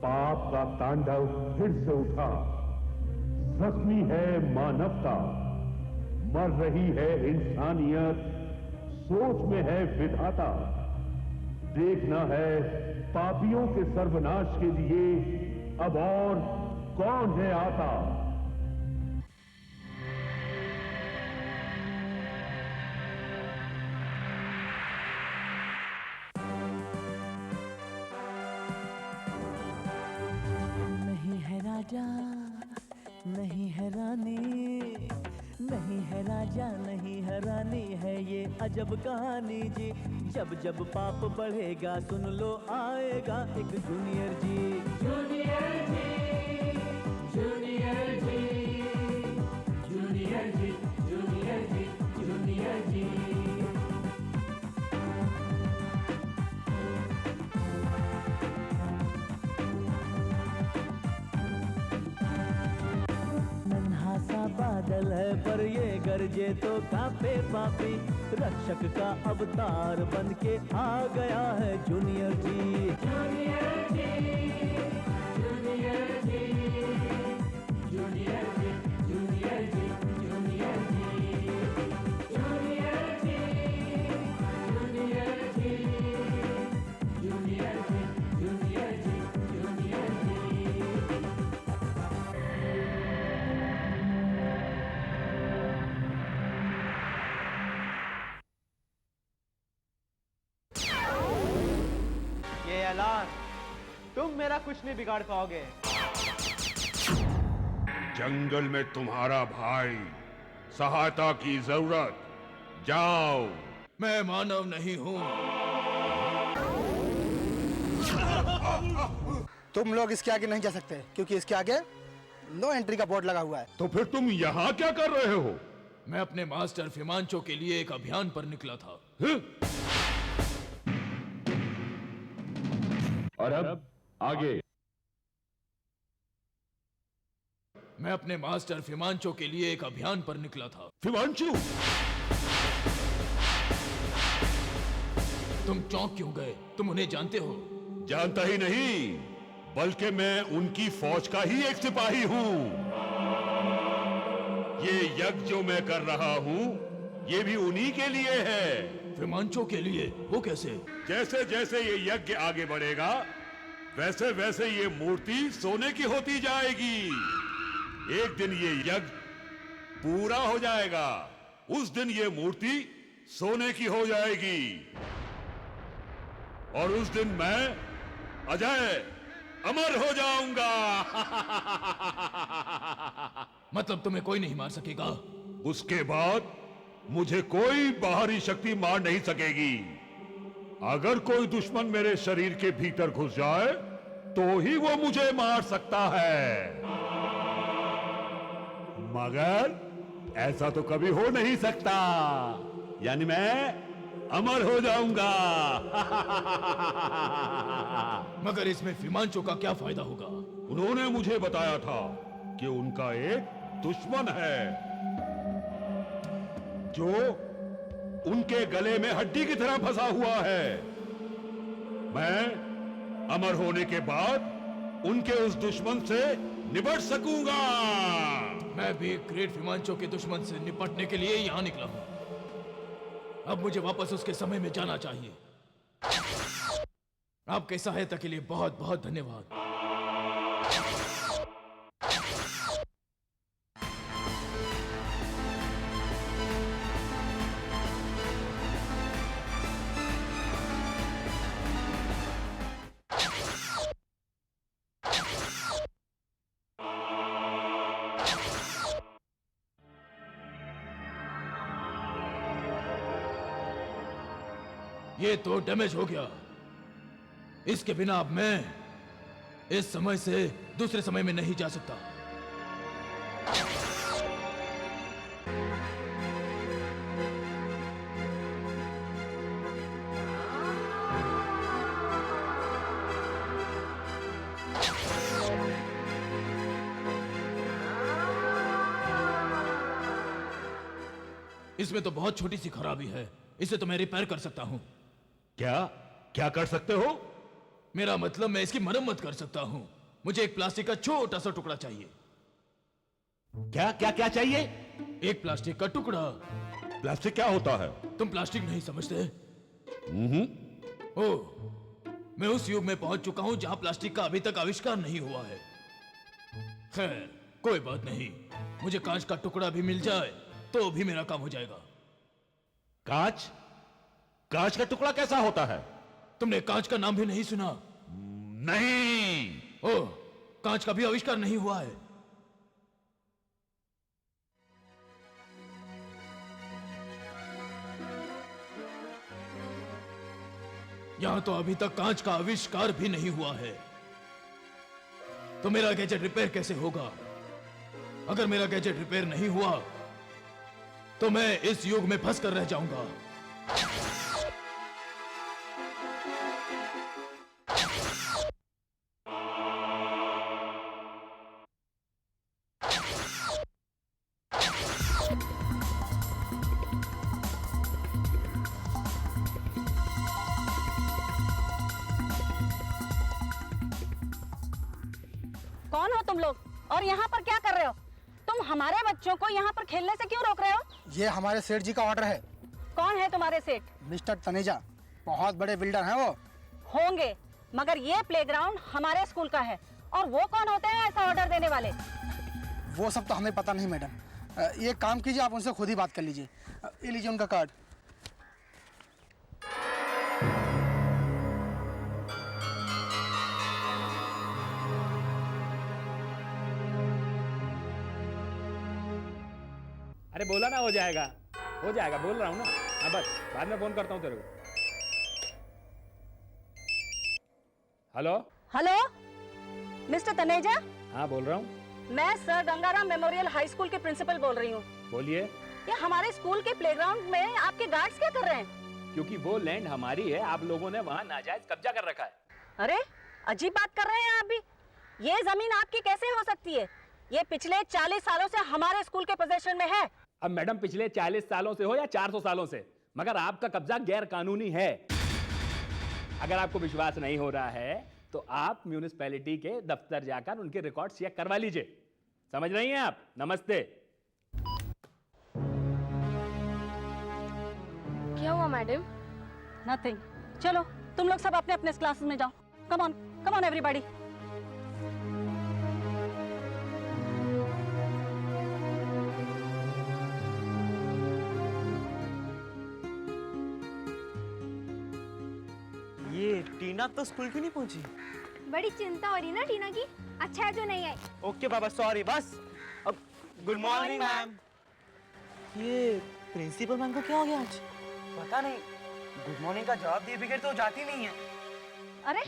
पाप का तांडव फिर से उठा। जख्मी है मानवता, मर रही है इंसानियत, सोच में है विधाता। देखना है पापियों के सर्वनाश के लिए अब और कौन है आता। नहीं है राजा, नहीं है रानी, नहीं है राजा, नहीं है रानी, है ये अजब कहानी जी। जब जब पाप बढ़ेगा सुन लो आएगा एक जूनियर जी। जूनियर जी, जूनियर जी, जूनियर जी, जूनियर जी, जूनियर जी। नन्हा सा बादल है पर ये गरजे तो कांपे पापी। रक्षक का अवतार बन के आ गया है जूनियर जी। जूनियर जी, जूनियर जी, जूनियर जी, जूनियर जी, जूनियर जी, जूनियर जी, जूनियर जी, जूनियर जी, जूनियर जी, जूनियर जी। ये ऐलान, तुम मेरा कुछ नहीं बिगाड़ पाओगे। जंगल में तुम्हारा भाई, सहायता की जरूरत, जाओ। मैं मानव नहीं हूँ। तुम लोग इसके आगे नहीं जा सकते क्योंकि इसके आगे नो एंट्री का बोर्ड लगा हुआ है। तो फिर तुम यहाँ क्या कर रहे हो? मैं अपने मास्टर फिमांचो के लिए एक अभियान पर निकला था। और अब आगे। मैं अपने मास्टर फिमांचो के लिए एक अभियान पर निकला था। फिमांचु, तुम चौंक क्यों गए? तुम उन्हें जानते हो? जानता ही नहीं, बल्कि मैं उनकी फौज का ही एक सिपाही हूँ। ये यज्ञ जो मैं कर रहा हूँ, ये भी उन्हीं के लिए है। फिमांचो के लिए? वो कैसे? जैसे जैसे ये यज्ञ आगे बढ़ेगा, वैसे वैसे ये मूर्ति सोने की होती जाएगी। एक दिन ये यज्ञ पूरा हो जाएगा, उस दिन ये मूर्ति सोने की हो जाएगी, और उस दिन मैं अजय अमर हो जाऊंगा। मतलब तुम्हें कोई नहीं मार सकेगा? उसके बाद मुझे कोई बाहरी शक्ति मार नहीं सकेगी। अगर कोई दुश्मन मेरे शरीर के भीतर घुस जाए तो ही वो मुझे मार सकता है, मगर ऐसा तो कभी हो नहीं सकता। यानी मैं अमर हो जाऊंगा। मगर इसमें फिमांचो का क्या फायदा होगा? उन्होंने मुझे बताया था कि उनका एक दुश्मन है जो उनके गले में हड्डी की तरह फंसा हुआ है। मैं अमर होने के बाद उनके उस दुश्मन से निपट सकूंगा। मैं भी ग्रेट फिमांचो के दुश्मन से निपटने के लिए यहां निकला हूं। अब मुझे वापस उसके समय में जाना चाहिए। आपकी सहायता के लिए बहुत बहुत धन्यवाद। ये तो डैमेज हो गया। इसके बिना अब मैं इस समय से दूसरे समय में नहीं जा सकता। इसमें तो बहुत छोटी सी खराबी है, इसे तो मैं रिपेयर कर सकता हूं। क्या क्या कर सकते हो? मेरा मतलब मैं इसकी मरम्मत कर सकता हूं। मुझे एक प्लास्टिक का छोटा सा टुकड़ा चाहिए। क्या क्या क्या चाहिए? एक प्लास्टिक का टुकड़ा। प्लास्टिक क्या होता है? तुम प्लास्टिक नहीं समझते? ओह, मैं उस युग में पहुंच चुका हूं जहां प्लास्टिक का अभी तक आविष्कार नहीं हुआ है। खैर, कोई बात नहीं, मुझे कांच का टुकड़ा भी मिल जाए तो भी मेरा काम हो जाएगा। कांच? कांच का टुकड़ा कैसा होता है? तुमने कांच का नाम भी नहीं सुना? नहीं। ओह, कांच का भी आविष्कार नहीं हुआ है। यहां तो अभी तक कांच का आविष्कार भी नहीं हुआ है, तो मेरा गैजेट रिपेयर कैसे होगा? अगर मेरा गैजेट रिपेयर नहीं हुआ तो मैं इस युग में फंस कर रह जाऊंगा। कौन हो तुम लोग और यहाँ पर क्या कर रहे हो? तुम हमारे बच्चों को यहाँ पर खेलने से क्यों रोक रहे हो? ये हमारे सेठ जी का ऑर्डर है। कौन है तुम्हारे सेठ? मिस्टर तनेजा, बहुत बड़े बिल्डर हैं वो। होंगे, मगर ये प्लेग्राउंड हमारे स्कूल का है और वो कौन होते हैं ऐसा ऑर्डर देने वाले? वो सब तो हमें पता नहीं मैडम। ये काम कीजिए, आप उनसे खुद ही बात कर लीजिए। ये लीजिए उनका कार्ड। अरे बोला ना हो जाएगा बोल रहा हूँ ना। हाँ बस बाद में फोन करता हूँ तेरे को। Hello hello, mister Taneja? हाँ बोल रहा हूँ। मैं sir Gangaram memorial high school के प्रिंसिपल बोल रही हूँ। बोलिए। ये हमारे स्कूल के प्लेग्राउंड में आपके गार्ड्स क्या कर रहे हैं? क्योंकि वो लैंड हमारी है, आप लोगों ने वहाँ नाजायज कब्जा कर रखा है। अरे अजीब बात कर रहे हैं आप भी। ये जमीन आपकी कैसे हो सकती है? ये पिछले 40 सालों से हमारे स्कूल के पोजीशन में है। अब मैडम पिछले 40 सालों से हो या 400 सालों से, मगर आपका कब्जा गैर कानूनी है। अगर आपको विश्वास नहीं हो रहा है तो आप म्यूनिसिपैलिटी के दफ्तर जाकर उनके रिकॉर्ड चेक करवा लीजिए। समझ रही हैं आप? नमस्ते। क्या हुआ मैडम? नथिंग। चलो तुम लोग सब अपने अपने क्लासेस में जाओ। Come on everybody. ये टीना तो स्कूल क्यों नहीं पहुंची? बड़ी चिंता हो रही ना टीना की। अच्छा है जो नहीं आई। ओके बाबा, सॉरी। बस अब गुड मॉर्निंग मैम। ये प्रिंसिपल मैम को क्या हो गया आज? पता नहीं, गुड मॉर्निंग का जवाब दिए बगैर तो जाती नहीं है। अरे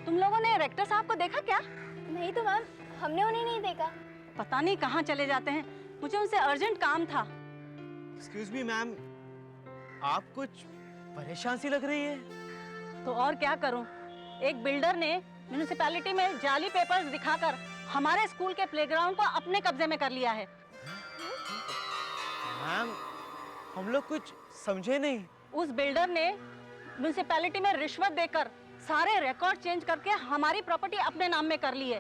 तुम लोगों ने रेक्टर साहब को देखा क्या? नहीं तो मैम, हमने उन्हें नहीं देखा। पता नहीं कहाँ चले जाते हैं। मुझे उनसे अर्जेंट काम था। एक्सक्यूज मी मैम, आप कुछ परेशान सी लग रही है। तो और क्या करूं? एक बिल्डर ने म्युनिसिपैलिटी में जाली पेपर्स दिखाकर हमारे स्कूल के प्लेग्राउंड को अपने कब्जे में कर लिया है। मैम हम लोग कुछ समझे नहीं। उस बिल्डर ने म्युनिसिपैलिटी में रिश्वत देकर सारे रिकॉर्ड चेंज करके हमारी प्रॉपर्टी अपने नाम में कर ली है।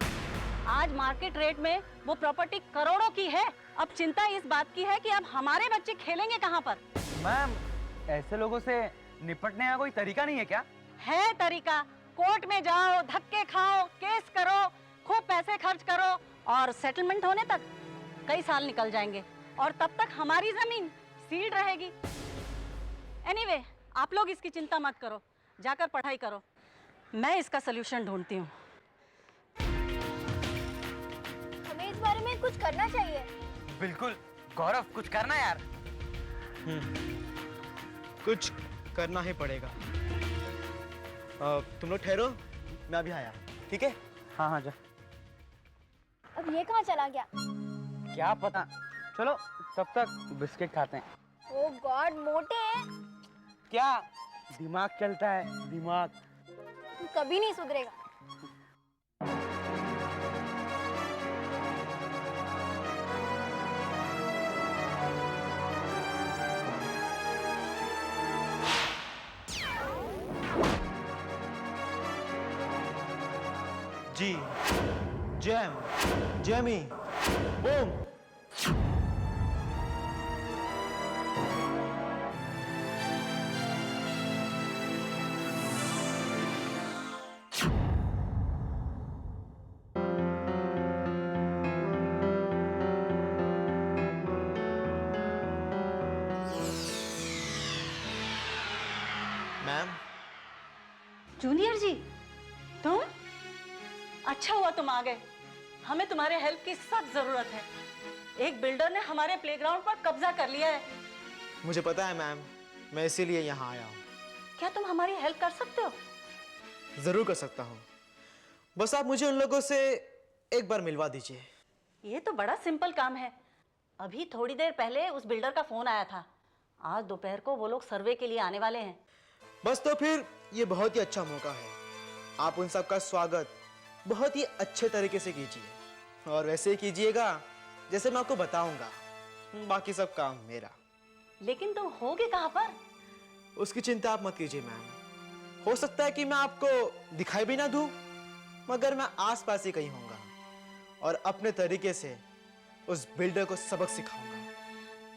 आज मार्केट रेट में वो प्रॉपर्टी करोड़ों की है। अब चिंता इस बात की है कि अब हमारे बच्चे खेलेंगे कहाँ पर। मैम ऐसे लोगों से निपटने का कोई तरीका नहीं है क्या? है तरीका। कोर्ट में जाओ, धक्के खाओ, केस करो, खूब पैसे खर्च करो और सेटलमेंट होने तक कई साल निकल जाएंगे और तब तक हमारी जमीन सील्ड रहेगी। एनीवे, आप लोग इसकी चिंता मत करो, जाकर पढ़ाई करो। मैं इसका सलूशन ढूंढती हूँ। हमें इस बारे में कुछ करना चाहिए। बिल्कुल गौरव, कुछ करना यार। कुछ करना ही पड़ेगा। तुम लोग ठहरो, मैं अभी आया। ठीक है? हाँ जा। अब ये कहाँ चला गया? क्या पता, चलो तब तक बिस्किट खाते हैं। ओह गॉड, मोटे। क्या दिमाग चलता है? दिमाग तू कभी नहीं सुधरेगा। जी, jam, Jamie, boom. Ma'am, junior जी, तुम? अच्छा हुआ तुम आ गए। हमें तुम्हारे हेल्प की सख्त जरूरत है। एक बिल्डर ने हमारे प्लेग्राउंड पर कब्जा कर लिया है। मुझे पता है मैम, मैं इसीलिए यहाँ आया हूँ। क्या तुम हमारी हेल्प कर सकते हो? जरूर कर सकता हूँ, बस आप मुझे उन लोगों से एक बार मिलवा दीजिए। ये तो बड़ा सिंपल काम है। अभी थोड़ी देर पहले उस बिल्डर का फोन आया था। आज दोपहर को वो लोग सर्वे के लिए आने वाले हैं। बस तो फिर ये बहुत ही अच्छा मौका है। आप उन सबका स्वागत बहुत ही अच्छे तरीके से कीजिए, और वैसे ही कीजिएगा जैसे मैं आपको बताऊंगा। बाकी सब काम मेरा। लेकिन तुम होगे कहाँ पर? उसकी चिंता आप मत कीजिए मैम। हो सकता है कि मैं आपको दिखाई भी ना दूं, मगर मैं आसपास ही कहीं होऊंगा और अपने तरीके से उस बिल्डर को सबक सिखाऊंगा।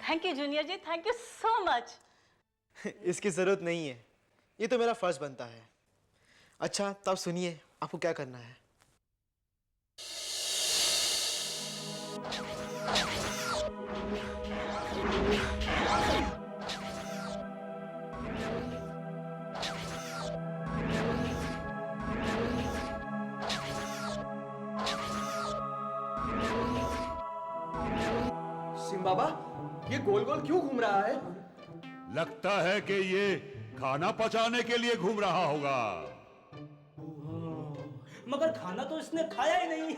Thank you junior ji, thank you so much. इसकी जरूरत नहीं है, ये तो मेरा फर्ज बनता है। अच्छा, तब सुनिए आपको क्या करना है। सिम बाबा, ये गोल गोल क्यों घूम रहा है? लगता है कि ये खाना पचाने के लिए घूम रहा होगा। मगर खाना तो इसने खाया ही नहीं।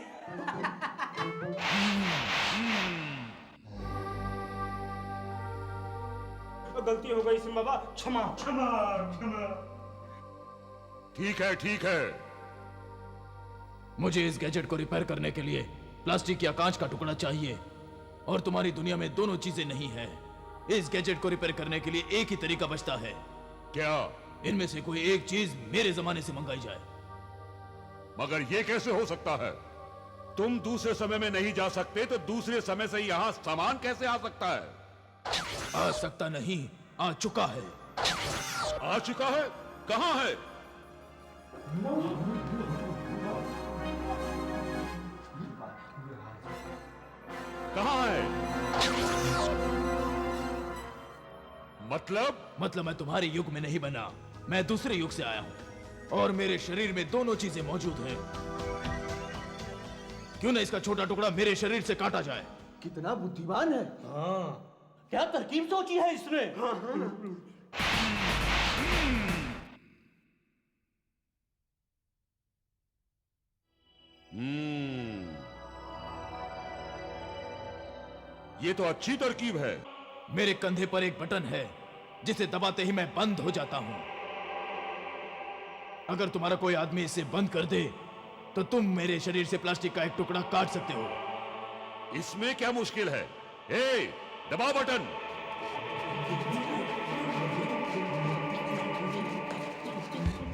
गलती हो गई सिम बाबा, क्षमा क्षमा क्षमा। ठीक है। मुझे इस गैजेट को रिपेयर करने के लिए प्लास्टिक या कांच का टुकड़ा चाहिए, और तुम्हारी दुनिया में दोनों चीजें नहीं है। इस गैजेट को रिपेयर करने के लिए एक ही तरीका बचता है। क्या? इनमें से कोई एक चीज मेरे जमाने से मंगाई जाए। मगर ये कैसे हो सकता है? तुम दूसरे समय में नहीं जा सकते तो दूसरे समय से यहाँ सामान कैसे आ सकता है? आ सकता नहीं, आ चुका है। आ चुका है? कहाँ है? कहाँ है? मतलब मैं तुम्हारे युग में नहीं बना, मैं दूसरे युग से आया हूं, और मेरे शरीर में दोनों चीजें मौजूद हैं। क्यों ना इसका छोटा टुकड़ा मेरे शरीर से काटा जाए? कितना बुद्धिमान है। हाँ, क्या तरकीब सोची है इसने। ये तो अच्छी तरकीब है। मेरे कंधे पर एक बटन है जिसे दबाते ही मैं बंद हो जाता हूं। अगर तुम्हारा कोई आदमी इसे बंद कर दे तो तुम मेरे शरीर से प्लास्टिक का एक टुकड़ा काट सकते हो। इसमें क्या मुश्किल है? ए, दबाओ बटन।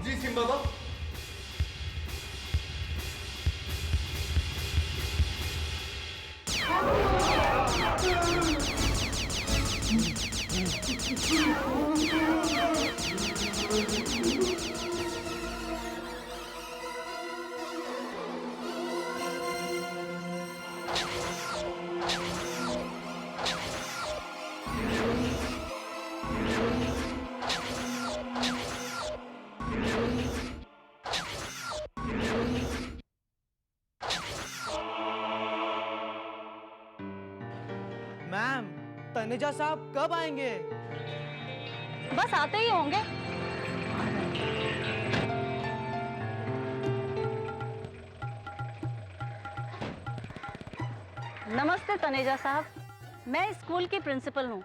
जी सिम बाबा। मैम, तनेजा साहब कब आएंगे? बस आते ही होंगे। नमस्ते तनेजा साहब, मैं स्कूल की प्रिंसिपल हूँ।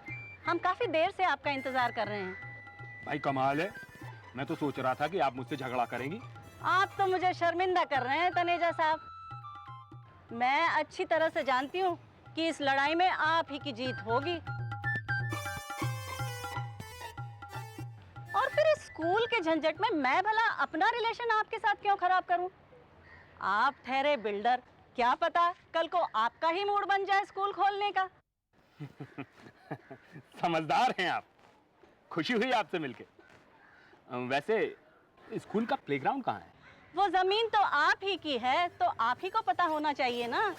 हम काफी देर से आपका इंतजार कर रहे हैं। भाई कमाल है, मैं तो सोच रहा था कि आप मुझसे झगड़ा करेंगी। आप तो मुझे शर्मिंदा कर रहे हैं तनेजा साहब। मैं अच्छी तरह से जानती हूँ कि इस लड़ाई में आप ही की जीत होगी। और फिर इस स्कूल के झंझट में मैं भला अपना रिलेशन आपके साथ क्यों खराब करूं? आप ठहरे बिल्डर, क्या पता कल को आपका ही मूड बन जाए स्कूल खोलने का। समझदार हैं आप, खुशी हुई आपसे मिलके। वैसे स्कूल का प्लेग्राउंड कहाँ है? वो जमीन तो आप ही की है, तो आप ही को पता होना चाहिए ना।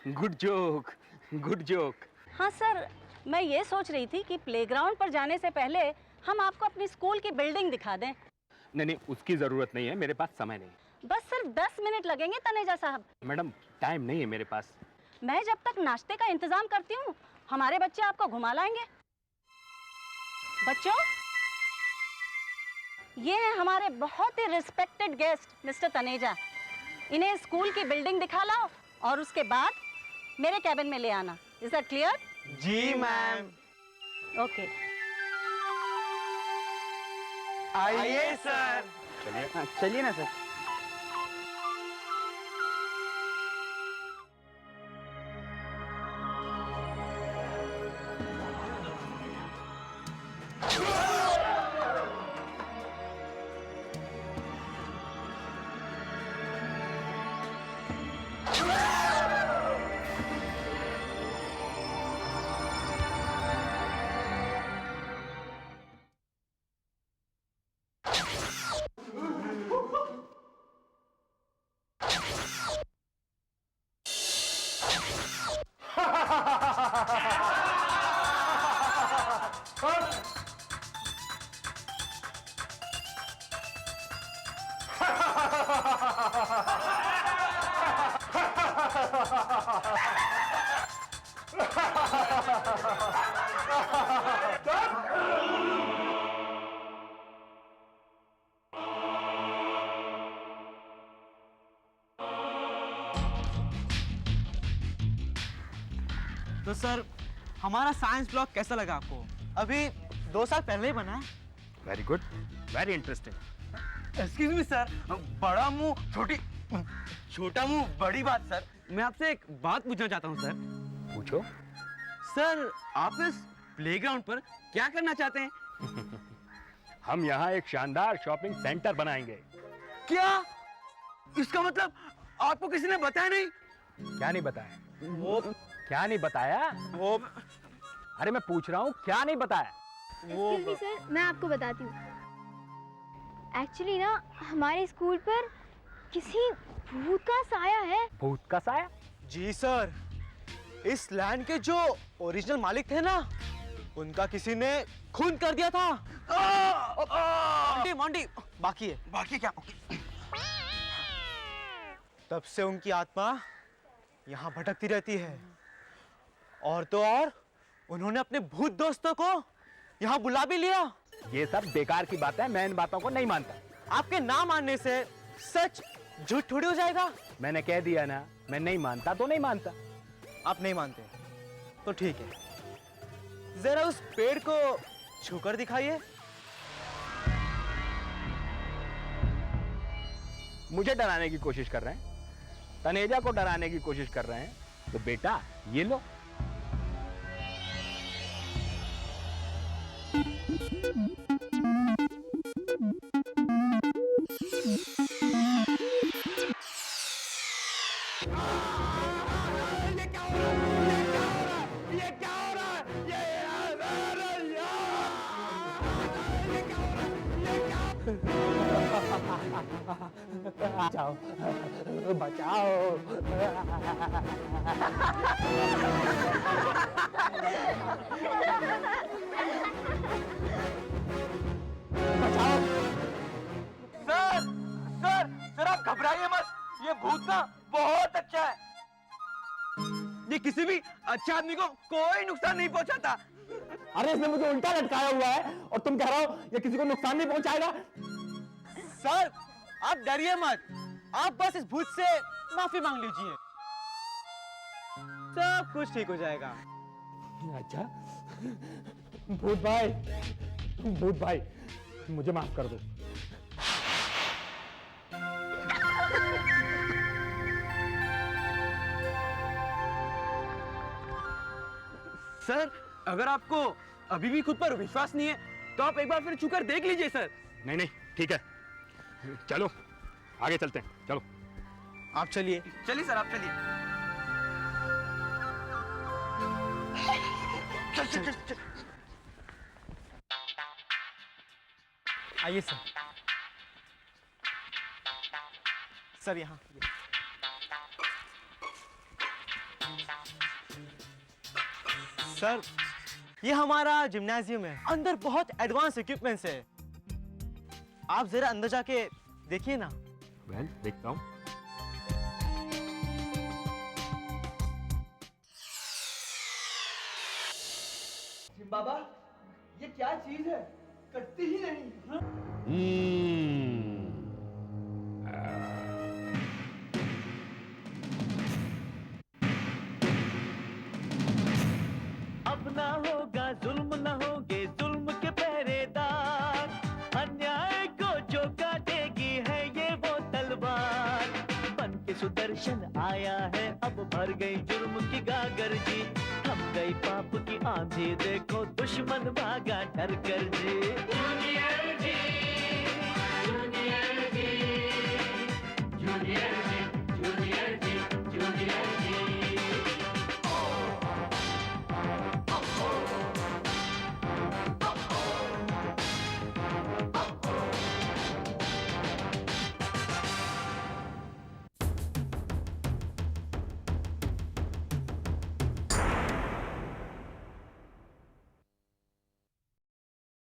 Good joke, good joke. हाँ सर, मैं ये सोच रही थी कि प्लेग्राउंड पर जाने से पहले हम आपको अपनी स्कूल की बिल्डिंग दिखा दें। नहीं नहीं, उसकी जरूरत नहीं है, मेरे पास समय नहीं। बस सिर्फ 10 मिनट लगेंगे तनेजा साहब। मैडम टाइम नहीं है मेरे पास। मैं जब तक नाश्ते का इंतजाम करती हूँ, हमारे बच्चे आपको घुमा लाएंगे। बच्चों, ये हैं हमारे बहुत ही रिस्पेक्टेड गेस्ट मिस्टर तनेजा। इन्हें स्कूल की बिल्डिंग दिखा लाओ और उसके बाद मेरे कैबिन में ले आना। Is that clear? जी मैम। ओके। आइए सर। चलिए ना सर। तो सर, हमारा साइंस ब्लॉक कैसा लगा आपको? अभी 2 साल पहले ही बना है। Very good, very interesting. Excuse me sir, बड़ा मुंह छोटी, छोटा मुंह बड़ी बात। सर, मैं आपसे एक बात पूछना चाहता हूँ सर। पूछो। सर, आप इस प्लेग्राउंड पर क्या करना चाहते हैं? हम यहाँ एक शानदार शॉपिंग सेंटर बनाएंगे। क्या? इसका मतलब आपको किसी ने बताया नहीं? क्या नहीं बताया? वो क्या नहीं बताया? वो अरे मैं पूछ रहा हूँ, क्या नहीं बताया? एक्सक्यूज मी सर, मैं आपको बताती हूँ। एक्चुअली ना हमारे स्कूल पर किसी भूत का साया है। भूत का साया? जी सर, इस लैंड के जो ओरिजिनल मालिक थे ना, उनका किसी ने खून कर दिया था। मोंटी, मोंटी, बाकी है। बाकी क्या? तब से उनकी आत्मा यहाँ भटकती रहती है। और तो और उन्होंने अपने भूत दोस्तों को यहाँ बुला भी लिया। ये सब बेकार की बात है, मैं इन बातों को नहीं मानता। आपके ना मानने से सच झूठ थोड़ी हो जाएगा। मैंने कह दिया ना, मैं नहीं मानता तो नहीं मानता। आप नहीं मानते तो ठीक है, जरा उस पेड़ को छूकर दिखाइए। मुझे डराने की कोशिश कर रहे हैं, तनेजा को डराने की कोशिश कर रहे हैं, तो बेटा ये लो। बचाओ, बचाओ। सर, सर, सर आप घबराइए मत, ये भूत ना बहुत अच्छा है। ये किसी भी अच्छे आदमी को कोई नुकसान नहीं पहुंचाता। अरे इसने मुझे उल्टा लटकाया हुआ है और तुम कह रहे हो ये किसी को नुकसान नहीं पहुंचाएगा। सर, आप डरिए मत, आप बस इस भूत से माफी मांग लीजिए, सब कुछ ठीक हो जाएगा। अच्छा, भूत भाई, भूत भाई, मुझे माफ कर दो। सर, अगर आपको अभी भी खुद पर विश्वास नहीं है तो आप एक बार फिर छूकर देख लीजिए सर। नहीं नहीं ठीक है, चलो आगे चलते हैं, चलो। आप चलिए। चलिए सर, आप चलिए। आइए सर। सर यहाँ। सर ये हमारा जिम्नाजियम है, अंदर बहुत एडवांस इक्विपमेंट्स है। आप जरा अंदर जाके देखिए ना। वेल, देखता हूँ। जिम बाबा, ये क्या चीज है? कटती ही नहीं। हाँ? अब ना होगा जुल्म, ना होगे जुल्म के पहरेदार, अन्याय को जो काटेगी है ये वो तलवार। बन के सुदर्शन आया है, अब भर गई जुर्म की गागर जी, थम गई पाप की आंधी, देखो दुश्मन भागा डर कर जी।